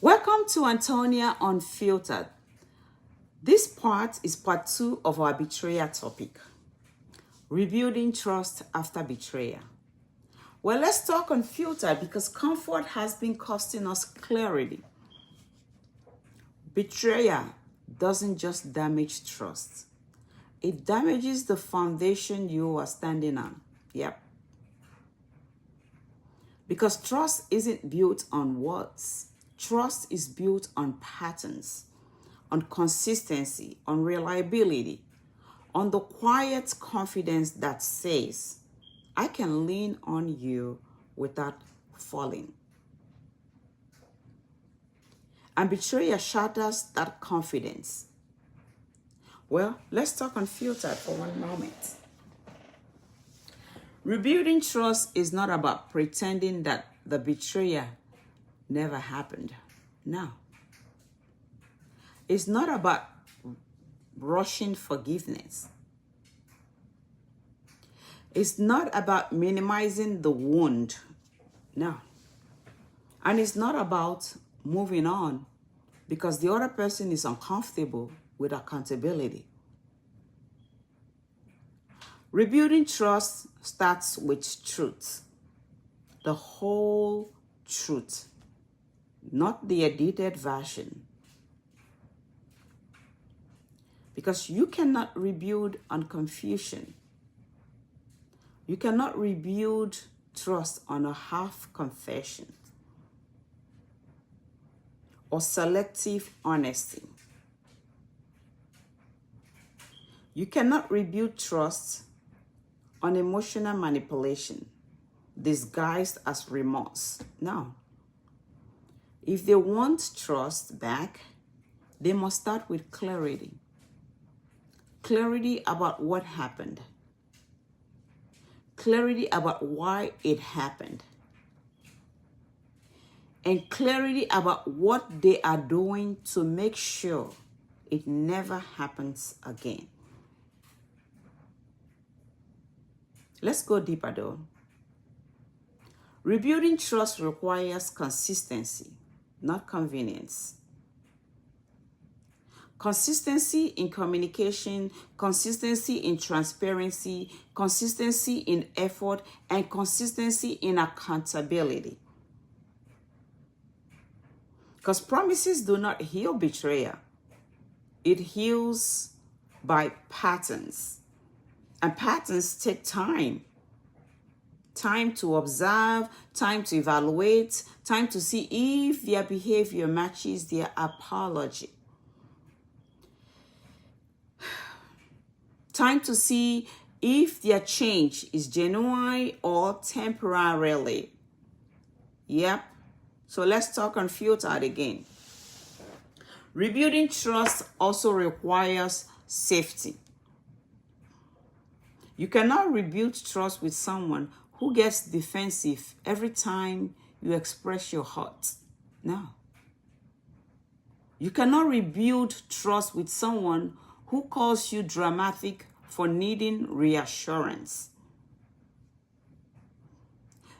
Welcome to Antonia Unfiltered. This part is part 2 of our betrayal topic, rebuilding trust after betrayal. Well, let's talk unfiltered because comfort has been costing us clarity. Betrayal doesn't just damage trust, it damages the foundation you are standing on. Yep. Because trust isn't built on words. Trust is built on patterns, on consistency, on reliability, on the quiet confidence that says, I can lean on you without falling. And betrayal shatters that confidence. Well, let's talk unfiltered for one moment. Rebuilding trust is not about pretending that the betrayal never happened. No. It's not about rushing forgiveness. It's not about minimizing the wound. No. And it's not about moving on because the other person is uncomfortable with accountability. Rebuilding trust starts with truth. The whole truth, not the edited version. Because you cannot rebuild on confusion. You cannot rebuild trust on a half confession or selective honesty. You cannot rebuild trust on emotional manipulation disguised as remorse. No. If they want trust back, they must start with clarity. Clarity about what happened. Clarity about why it happened. And clarity about what they are doing to make sure it never happens again. Let's go deeper though. Rebuilding trust requires consistency, not convenience. Consistency in communication, consistency in transparency, consistency in effort, and consistency in accountability. Because promises do not heal betrayal. It heals by patterns. And patterns take time. Time to observe, time to evaluate, time to see if their behavior matches their apology. Time to see if their change is genuine or temporarily. Yep. So let's talk unfiltered again. Rebuilding trust also requires safety. You cannot rebuild trust with someone who gets defensive every time you express your heart. No. You cannot rebuild trust with someone who calls you dramatic for needing reassurance.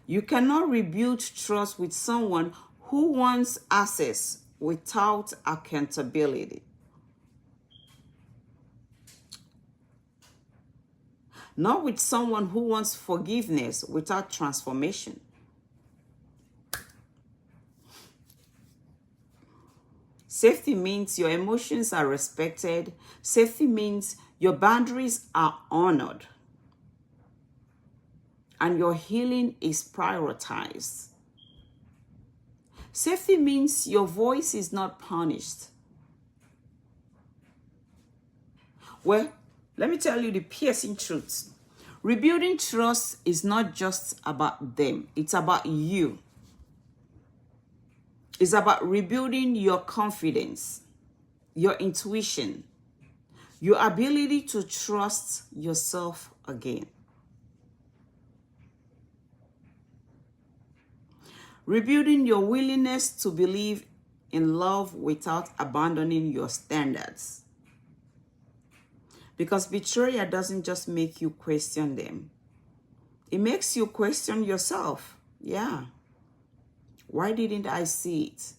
You cannot rebuild trust with someone who wants access without accountability. Not with someone who wants forgiveness without transformation. Safety means your emotions are respected. Safety means your boundaries are honored. And your healing is prioritized. Safety means your voice is not punished. Well, let me tell you the piercing truth. Rebuilding trust is not just about them. It's about you. It's about rebuilding your confidence, your intuition, your ability to trust yourself again. Rebuilding your willingness to believe in love without abandoning your standards. Because betrayal doesn't just make you question them. It makes you question yourself. Yeah. Why didn't I see it?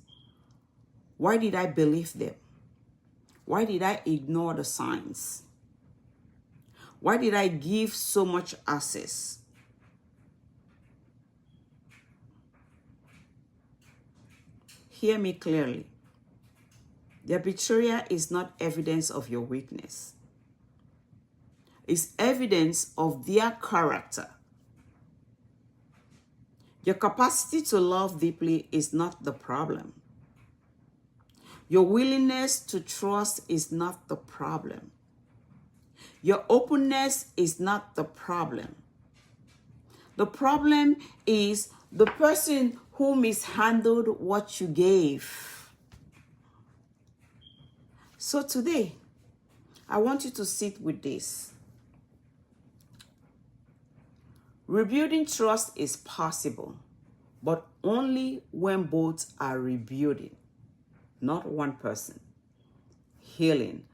Why did I believe them? Why did I ignore the signs? Why did I give so much access? Hear me clearly. Their betrayal is not evidence of your weakness. It's evidence of their character. Your capacity to love deeply is not the problem. Your willingness to trust is not the problem. Your openness is not the problem. The problem is the person who mishandled what you gave. So today, I want you to sit with this. Rebuilding trust is possible, but only when both are rebuilding, not one person healing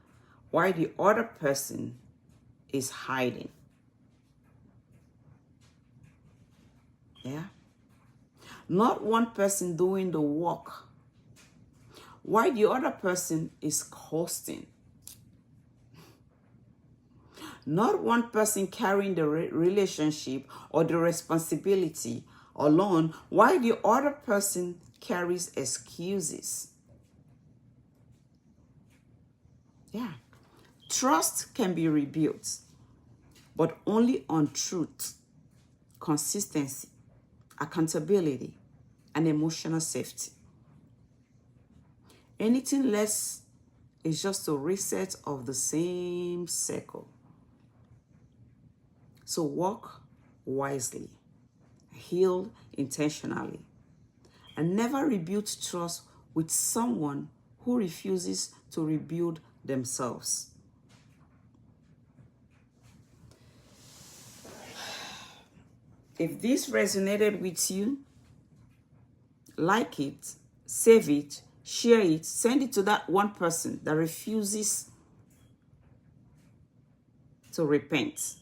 while the other person is hiding. Yeah? Not one person doing the work while the other person is coasting. Not one person carrying the relationship or the responsibility alone while the other person carries excuses. Yeah. Trust can be rebuilt, but only on truth, consistency, accountability, and emotional safety. Anything less is just a reset of the same circle. So walk wisely, heal intentionally, and never rebuild trust with someone who refuses to rebuild themselves. If this resonated with you, like it, save it, share it, send it to that one person that refuses to repent.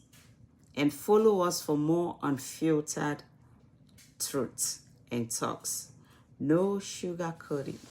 And follow us for more unfiltered truth and talks. No sugarcoating.